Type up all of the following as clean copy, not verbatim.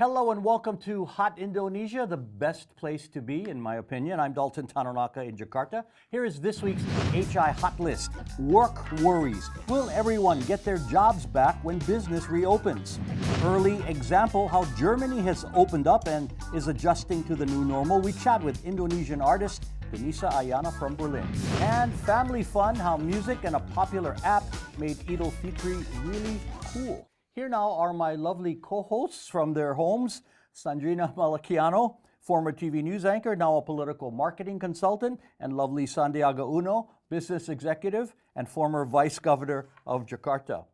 Hello and welcome to Hot Indonesia, the best place to be, in my opinion. I'm Dalton Tanonaka in Jakarta. Here is this week's H-I Hotlist. Work worries. Will everyone get their jobs back when business reopens? Early example, how Germany has opened up and is adjusting to the new normal. We chat with Indonesian artist Denisa Ayana from Berlin. And family fun, how music and a popular app made Idul Fitri really cool. Here now are my lovely co-hosts from their homes. Sandrina Malakiano, former TV news anchor, now a political marketing consultant, and lovely Santiago Uno, business executive and former vice governor of Jakarta.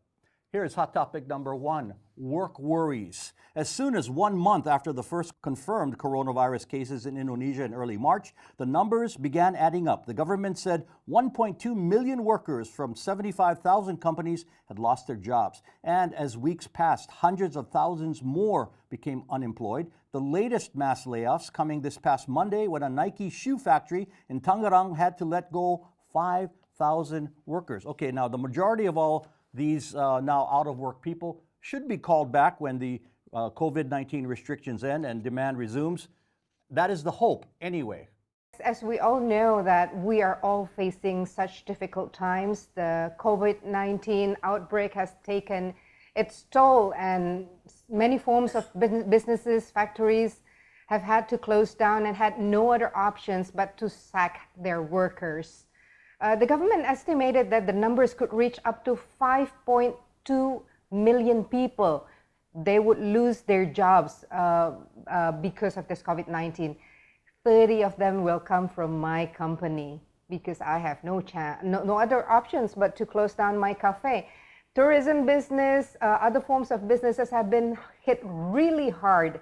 Here is hot topic number one, work worries. As soon as 1 month after the first confirmed coronavirus cases in Indonesia in early March, the numbers began adding up. The government said 1.2 million workers from 75,000 companies had lost their jobs. And as weeks passed, hundreds of thousands more became unemployed. The latest mass layoffs coming this past Monday when a Nike shoe factory in Tangerang had to let go 5,000 workers. Okay, now the majority of all these now out-of-work people should be called back when the COVID-19 restrictions end and demand resumes. That is the hope anyway. As we all know that we are all facing such difficult times, the COVID-19 outbreak has taken its toll and many forms of businesses, factories have had to close down and had no other options but to sack their workers. The government estimated that the numbers could reach up to 5.2 million people. They would lose their jobs because of this COVID-19. 30 of them will come from my company because I have no other options but to close down my cafe. Tourism business, other forms of businesses have been hit really hard.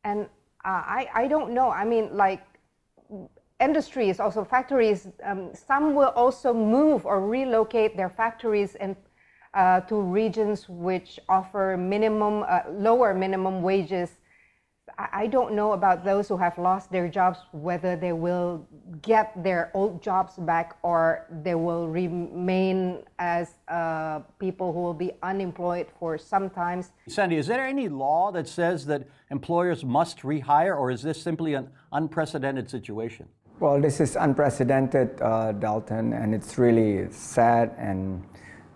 And I don't know, I mean, like, industries, also factories, some will also move or relocate their factories to regions which offer lower minimum wages. I don't know about those who have lost their jobs, whether they will get their old jobs back or they will remain as people who will be unemployed for some time. Sandy, is there any law that says that employers must rehire, or is this simply an unprecedented situation? Well, this is unprecedented, Dalton, and it's really sad and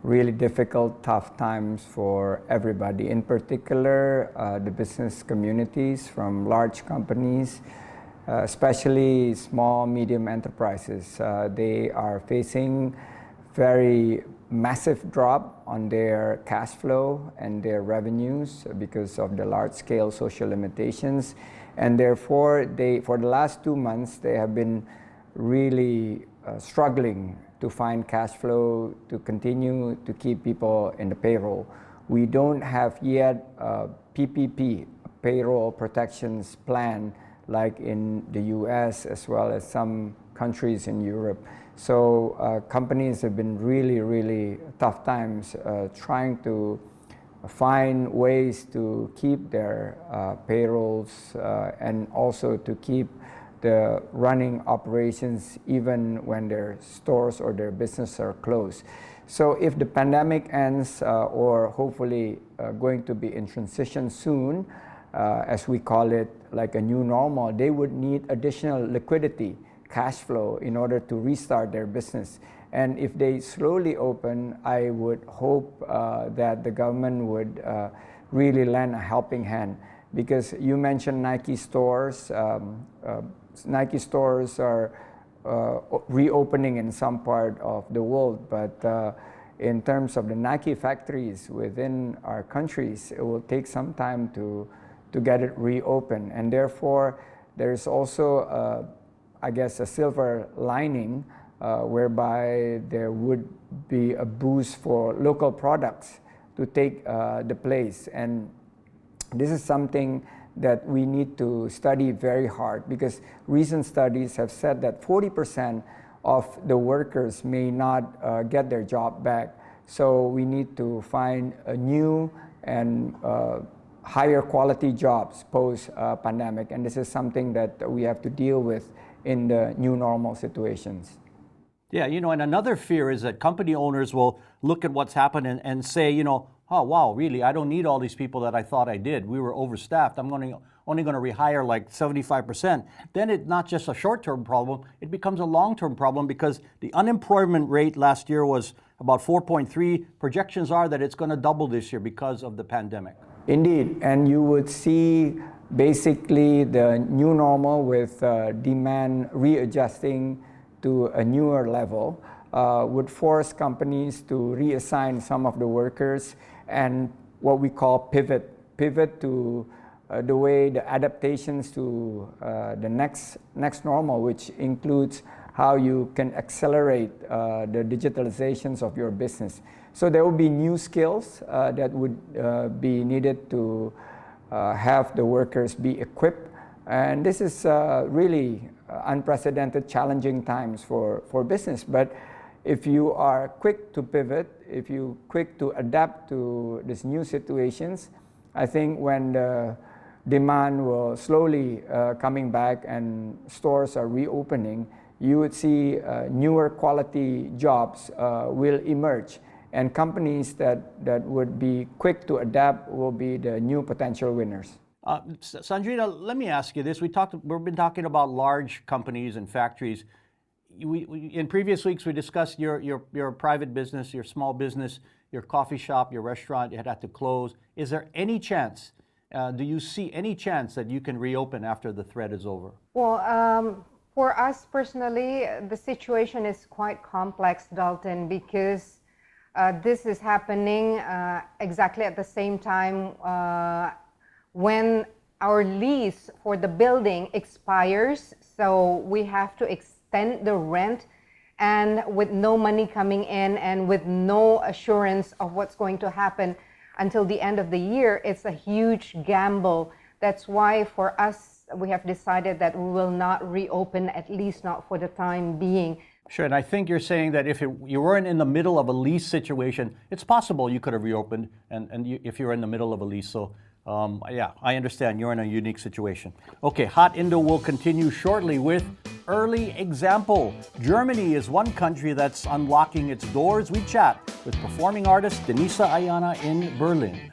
really difficult, tough times for everybody. In particular, the business communities from large companies, especially small, medium enterprises. They are facing very massive drop on their cash flow and their revenues because of the large-scale social limitations. And therefore, for the last 2 months, they have been really struggling to find cash flow to continue to keep people in the payroll. We don't have yet a PPP, payroll protections plan, like in the US as well as some countries in Europe. So companies have been really tough times trying to find ways to keep their payrolls and also to keep the running operations even when their stores or their business are closed. So if the pandemic ends or hopefully going to be in transition soon, as we call it, like a new normal, they would need additional liquidity, cash flow in order to restart their business. And if they slowly open, I would hope that the government would really lend a helping hand. Because you mentioned Nike stores. Nike stores are reopening in some part of the world, but in terms of the Nike factories within our countries, it will take some time to get it reopened. And therefore, there's also, I guess, a silver lining whereby there would be a boost for local products to take the place. And this is something that we need to study very hard, because recent studies have said that 40% of the workers may not get their job back. So we need to find a new and higher quality jobs post-pandemic. And this is something that we have to deal with in the new normal situations. Yeah, and another fear is that company owners will look at what's happened and say, oh wow, really, I don't need all these people that I thought I did. We were overstaffed. Only going to rehire like 75%. Then it's not just a short-term problem, it becomes a long-term problem because the unemployment rate last year was about 4.3. Projections are that it's going to double this year because of the pandemic. Indeed, and you would see basically the new normal with demand readjusting to a newer level would force companies to reassign some of the workers and what we call pivot to the way the adaptations to the next normal, which includes how you can accelerate the digitalizations of your business. So there will be new skills that would be needed to have the workers be equipped. And this is really unprecedented, challenging times for business. But if you are quick to pivot, if you quick to adapt to these new situations, I think when the demand will slowly coming back and stores are reopening, you would see newer quality jobs will emerge. And companies that would be quick to adapt will be the new potential winners. Sandrina, let me ask you this. We've been talking about large companies and factories. In previous weeks, we discussed your private business, your small business, your coffee shop, your restaurant. It had to close. Is there any chance? Do you see any chance that you can reopen after the threat is over? Well, for us personally, the situation is quite complex, Dalton, because this is happening exactly at the same time when our lease for the building expires. So we have to extend the rent, and with no money coming in and with no assurance of what's going to happen until the end of the year, it's a huge gamble. That's why for us, we have decided that we will not reopen, at least not for the time being. Sure, and I think you're saying that if you weren't in the middle of a lease situation, it's possible you could have reopened, if you're in the middle of a lease. So, yeah, I understand you're in a unique situation. Okay, Hot Indo will continue shortly with early example. Germany is one country that's unlocking its doors. We chat with performing artist Denisa Ayana in Berlin.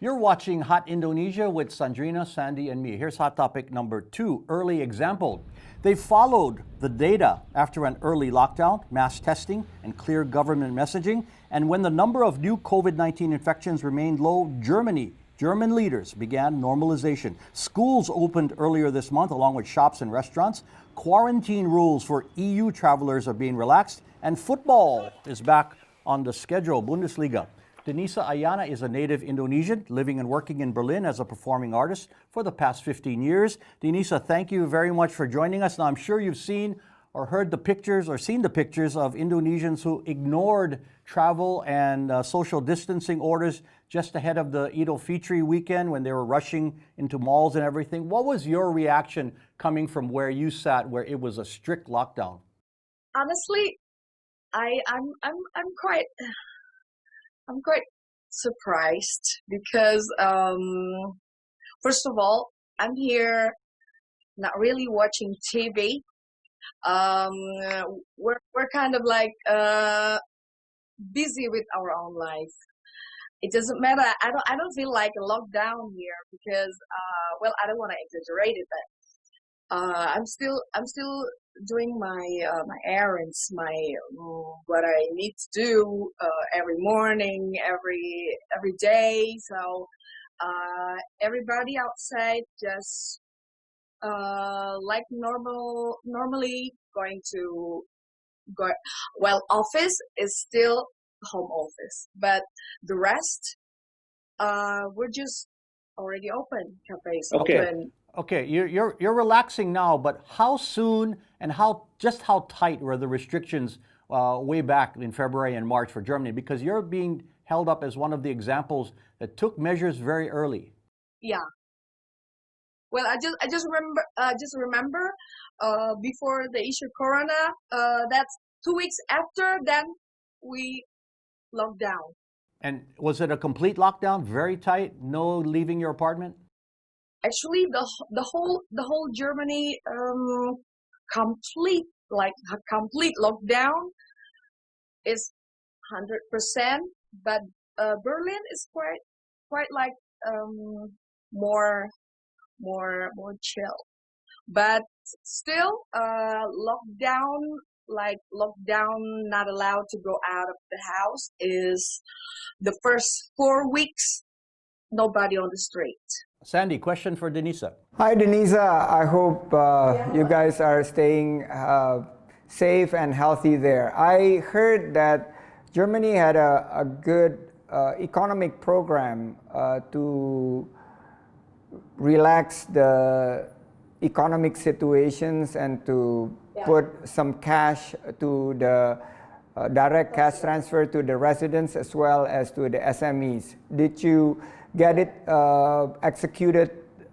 You're watching Hot Indonesia with Sandrina, Sandy, and me. Here's hot topic number 2, early example. They followed the data after an early lockdown, mass testing, and clear government messaging. And when the number of new COVID-19 infections remained low, German leaders began normalization. Schools opened earlier this month, along with shops and restaurants. Quarantine rules for EU travelers are being relaxed. And football is back on the schedule, Bundesliga. Denisa Ayana is a native Indonesian living and working in Berlin as a performing artist for the past 15 years. Denisa, thank you very much for joining us. Now, I'm sure you've seen or heard the pictures or seen the pictures of Indonesians who ignored travel and social distancing orders just ahead of the Idul Fitri weekend when they were rushing into malls and everything. What was your reaction coming from where you sat, where it was a strict lockdown? Honestly, I'm quite surprised because first of all, I'm here not really watching TV. We're kind of like busy with our own life. It doesn't matter. I don't feel like a lockdown here because well, I don't want to exaggerate it, but I'm still doing my errands, what I need to do every morning, every day. So everybody outside just like normally going to go. Well, office is still home office, but the rest we're just already open. Cafes open. Okay, you're relaxing now, but how soon and how tight were the restrictions way back in February and March for Germany? Because you're being held up as one of the examples that took measures very early. Yeah. Well, I just remember before the issue Corona, that's 2 weeks after, then we locked down. And was it a complete lockdown, very tight, no leaving your apartment? Actually, the whole Germany complete like a complete lockdown is 100%, but Berlin is quite like more chill. But still, lockdown, not allowed to go out of the house is the first 4 weeks, nobody on the street. Sandy, question for Denisa. Hi, Denisa. I hope you guys are staying safe and healthy there. I heard that Germany had a good economic program to relax the economic situations and to put some cash to the direct cash transfer to the residents as well as to the SMEs. Did you get it executed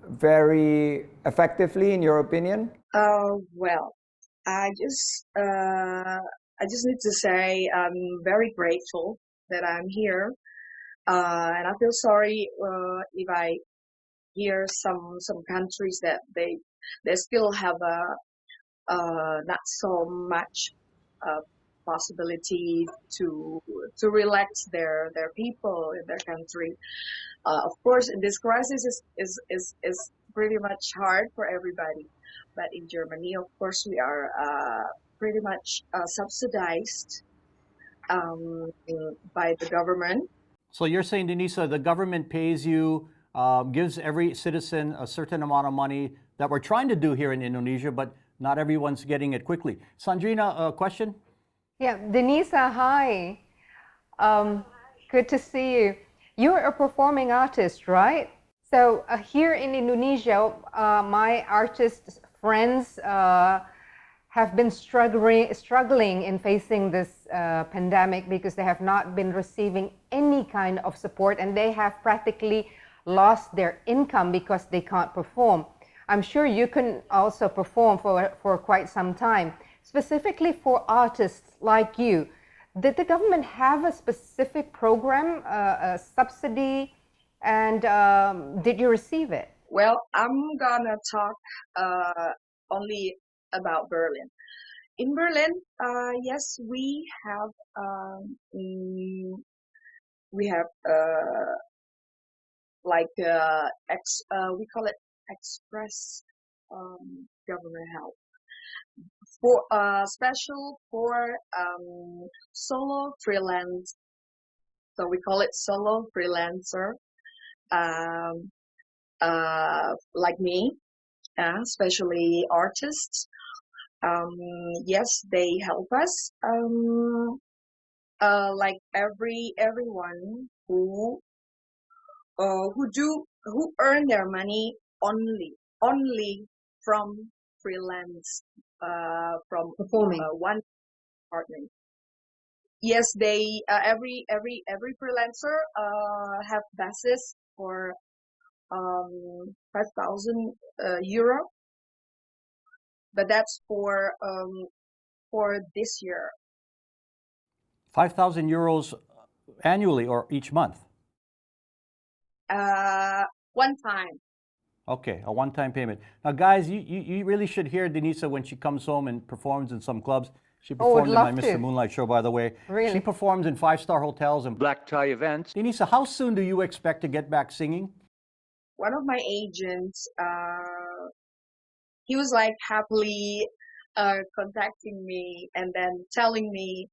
very effectively in your opinion? Well, I just need to say I'm very grateful that I'm here, and I feel sorry if I hear some countries that they still have not so much possibility to relax their people in their country. Of course, in this crisis is pretty much hard for everybody, but in Germany, of course, we are pretty much subsidized by the government. So you're saying, Denisa, the government pays you, gives every citizen a certain amount of money that we're trying to do here in Indonesia, but not everyone's getting it quickly. Sandrina, a question? Yeah, Denisa, hi. Good to see you. You're a performing artist, right? So here in Indonesia, my artist friends have been struggling in facing this pandemic because they have not been receiving any kind of support, and they have practically lost their income because they can't perform. I'm sure you can also perform for quite some time. Specifically for artists like you, did the government have a specific program, a subsidy, and did you receive it? Well, I'm gonna talk only about Berlin. In Berlin, yes, we have we call it express government help for special for solo freelance. So we call it solo freelancer, like me, especially artists. Yes, they help us. Like everyone who earn their money only from freelance, from Performing. one department. Yes, they every freelancer have basis for 5,000 euro, but that's for this year. 5,000 euros annually or each month? One time. Okay, a one-time payment. Now, guys, you really should hear Denisa when she comes home and performs in some clubs. She performed in my Mr. Moonlight show, by the way. Really? She performs in five-star hotels and black tie events. Denisa, how soon do you expect to get back singing? One of my agents, he was like happily contacting me and then telling me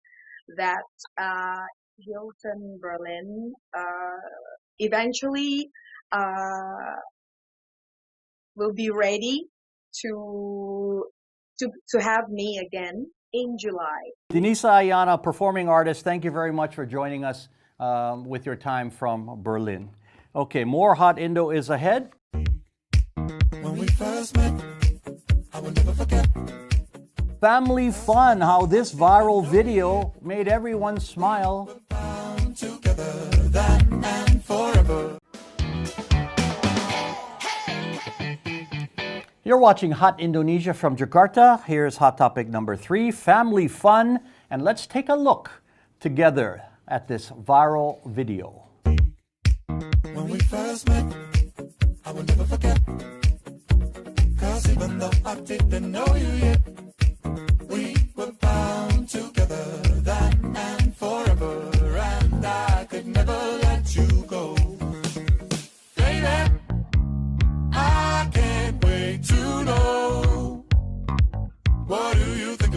that Hilton Berlin eventually will be ready to have me again in July. Denisa Ayana, performing artist, thank you very much for joining us with your time from Berlin. Okay, more Hot Indo is ahead. When we first met, I will never forget. Family fun, how this viral video made everyone smile. Bound together, then and forever. You're watching Hot Indonesia from Jakarta. Here's hot topic number 3, family fun. And let's take a look together at this viral video. When we first met, I will never forget. 'Cause even though I didn't know you yet, we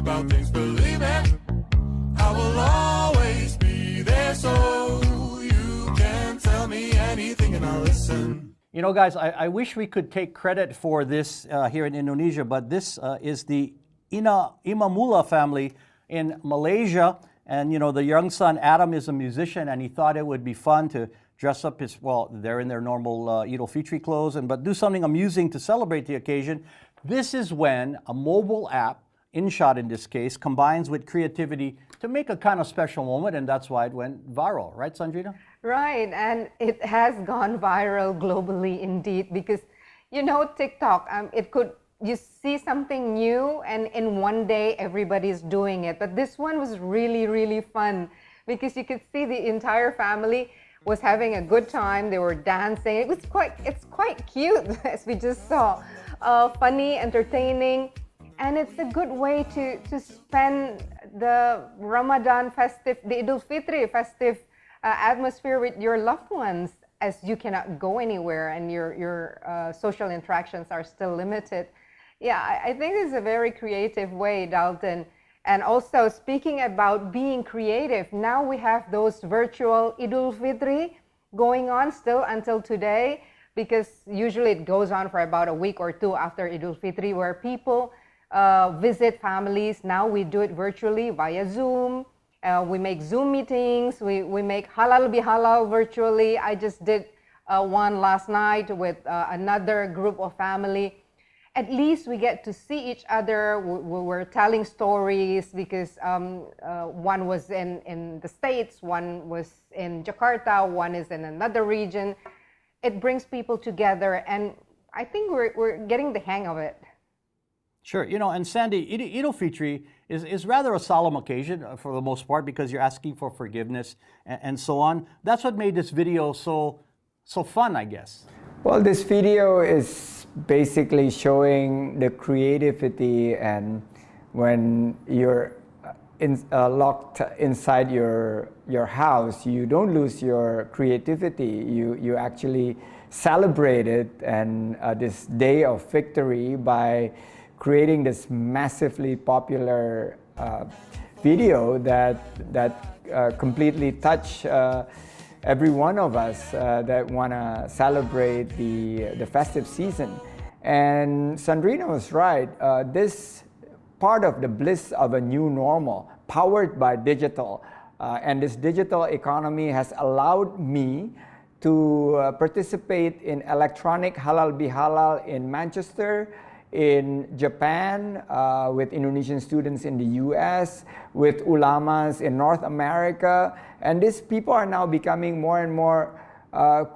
about things, believe it, I will always be there, so you can tell me anything and I'll listen. You know, guys, I wish we could take credit for this here in Indonesia, but this is the Imamullah family in Malaysia. And, you know, the young son, Adam, is a musician, and he thought it would be fun to dress up his, well, they're in their normal Idul Fitri clothes, but do something amusing to celebrate the occasion. This is when a mobile app, InShot in this case, combines with creativity to make a kind of special moment, and that's why it went viral. Right, Sandrina? Right, and it has gone viral globally indeed, because, you know, TikTok, you see something new and in one day everybody's doing it. But this one was really, really fun because you could see the entire family was having a good time. They were dancing. It's quite cute, as we just saw. Funny, entertaining, and it's a good way to spend the Ramadan festive, the Idul Fitri festive atmosphere with your loved ones, as you cannot go anywhere and your social interactions are still limited. Yeah, I think it's a very creative way, Dalton. And also, speaking about being creative, now we have those virtual Idul Fitri going on still until today, because usually it goes on for about a week or two after Idul Fitri, where people visit families. Now we do it virtually via Zoom. We make Zoom meetings. We make halal bihalal virtually. I just did one last night with another group of family. At least we get to see each other. We're telling stories because one was in the States, one was in Jakarta, one is in another region. It brings people together, and I think we're getting the hang of it. Sure. You know, and Sandy, Idul Fitri is rather a solemn occasion for the most part, because you're asking for forgiveness and so on. That's what made this video so fun, I guess. Well, this video is basically showing the creativity, and when you're locked inside your house, you don't lose your creativity. You actually celebrate it, and this day of victory, by creating this massively popular video that completely touched every one of us that want to celebrate the festive season. And Sandrina was right. This part of the bliss of a new normal, powered by digital, and this digital economy has allowed me to participate in electronic halal bihalal in Manchester, in Japan, with Indonesian students in the US, with ulamas in North America. And these people are now becoming more and more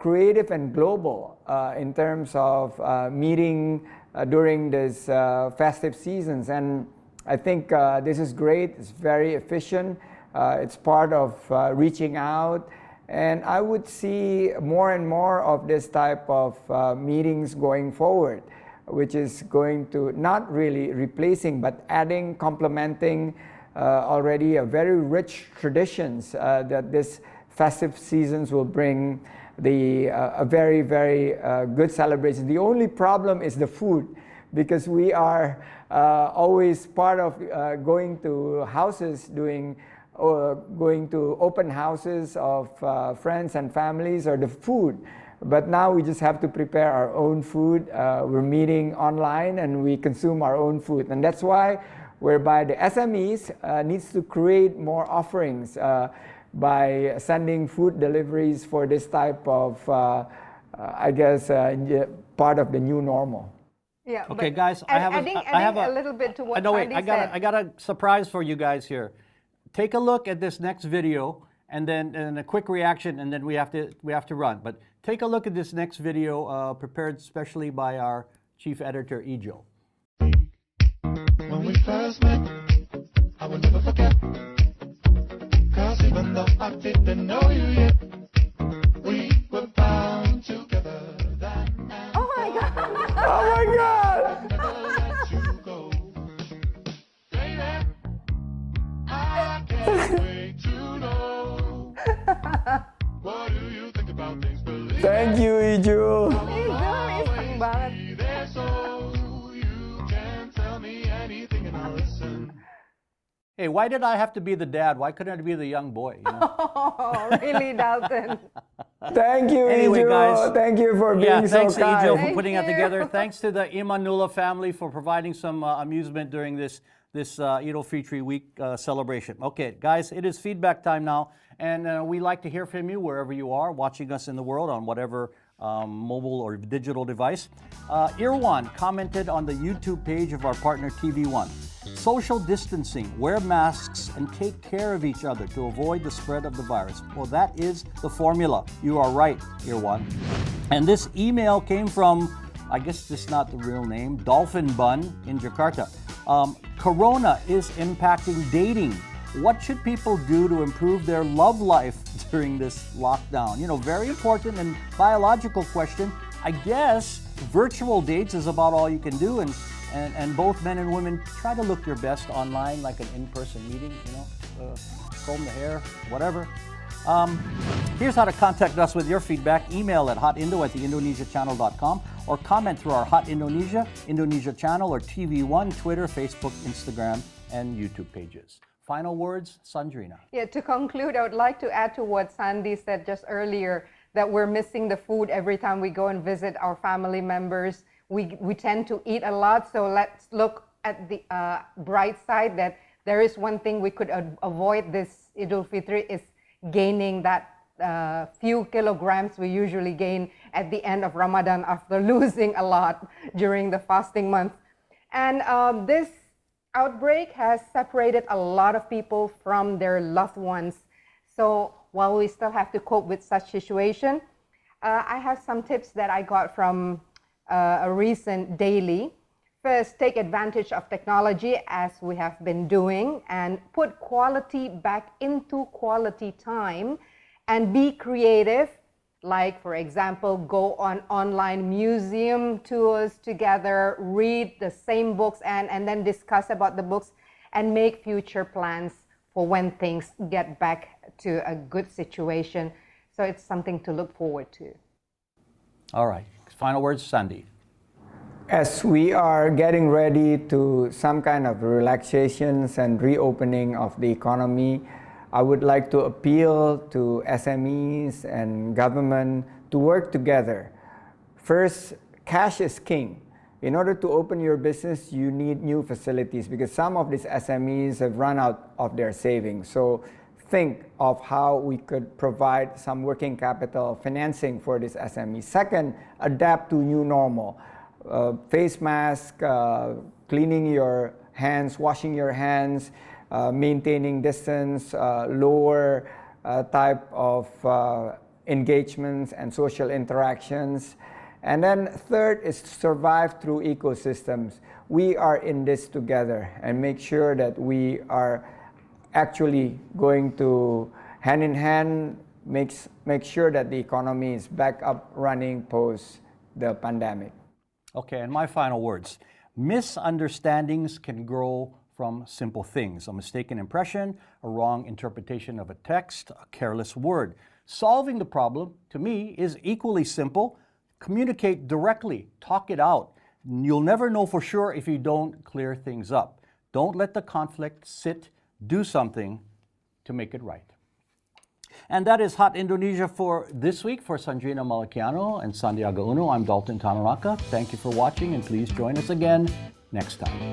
creative and global in terms of meeting during this festive seasons. And I think this is great. It's very efficient. It's part of reaching out. And I would see more and more of this type of meetings going forward, which is going to not really replacing, but adding, complementing already a very rich traditions that this festive seasons will bring a very, very good celebration. The only problem is the food, because we are always part of going to houses, going to open houses of friends and families, or the food. But now we just have to prepare our own food. We're meeting online and we consume our own food. And that's why whereby the SMEs needs to create more offerings by sending food deliveries for this type of, I guess, part of the new normal. Yeah. Okay, guys, I have a little bit to what wait, Sandy said. I got a surprise for you guys here. Take a look at this next video, and then a quick reaction, and then we have to run. But take a look at this next video, prepared specially by our chief editor, Ijo. When we first met, I will never forget. Cause even though I didn't know you yet, we were bound together. Oh my God! Oh my God! Never let you go. Baby, I can't wait to know. What do you think about things? Believe Thank you, Iju. Isang banget. be there so you can tell me anything and I'll listen. Hey, why did I have to be the dad? Why couldn't I be the young boy? You know? Oh, really, Dalton? Thank you, Anyway, Ijo. guys. Thank you for being so thanks to kind. Ijo for Thank putting that you. together. Thanks to the Imanula family for providing some amusement during this Idul Fitri week celebration. Okay, guys, it is feedback time now, and we like to hear from you wherever you are watching us in the world on whatever mobile or digital device. Irwan commented on the YouTube page of our partner TV1. Social distancing, wear masks, and take care of each other to avoid the spread of the virus. Well, that is the formula. You are right, Irwan. And this email came from, I guess this is not the real name, Dolphin Bun in Jakarta. Corona is impacting dating. What should people do to improve their love life during this lockdown? You know, very important and biological question. I guess virtual dates is about all you can do, and both men and women try to look your best online, like an in-person meeting, you know, comb the hair, whatever. Here's how to contact us with your feedback. Email at hotindo@theindonesiachannel.com or comment through our Hot Indonesia, Indonesia channel, or TV1, Twitter, Facebook, Instagram, and YouTube pages. Final words, Sandrina. Yeah, to conclude, I would like to add to what Sandy said just earlier, that we're missing the food every time we go and visit our family members. We tend to eat a lot, so let's look at the bright side, that there is one thing we could avoid this Idul Fitri is gaining that few kilograms we usually gain at the end of Ramadan after losing a lot during the fasting month. And this outbreak has separated a lot of people from their loved ones. So while we still have to cope with such situation, I have some tips that I got from a recent daily. First, take advantage of technology as we have been doing, and put quality back into quality time, and be creative. Like, for example, go on online museum tours together, read the same books, and then discuss about the books, and make future plans for when things get back to a good situation. So it's something to look forward to. All right. Final words, Sandy. As we are getting ready to some kind of relaxations and reopening of the economy, I would like to appeal to SMEs and government to work together. First, cash is king. In order to open your business, you need new facilities because some of these SMEs have run out of their savings. So think of how we could provide some working capital financing for this SME. Second, adapt to new normal. Face mask, cleaning your hands, washing your hands, maintaining distance, lower type of engagements and social interactions. And then third is survive through ecosystems. We are in this together, and make sure that we are actually going to hand in hand, make sure that the economy is back up running post the pandemic. Okay, and my final words. Misunderstandings can grow from simple things. A mistaken impression, a wrong interpretation of a text, a careless word. Solving the problem, to me, is equally simple. Communicate directly, talk it out. You'll never know for sure if you don't clear things up. Don't let the conflict sit. Do something to make it right. And that is Hot Indonesia for this week. For Sandrina Malakiano and Santiago Uno, I'm Dalton Tanonaka. Thank you for watching, and please join us again next time.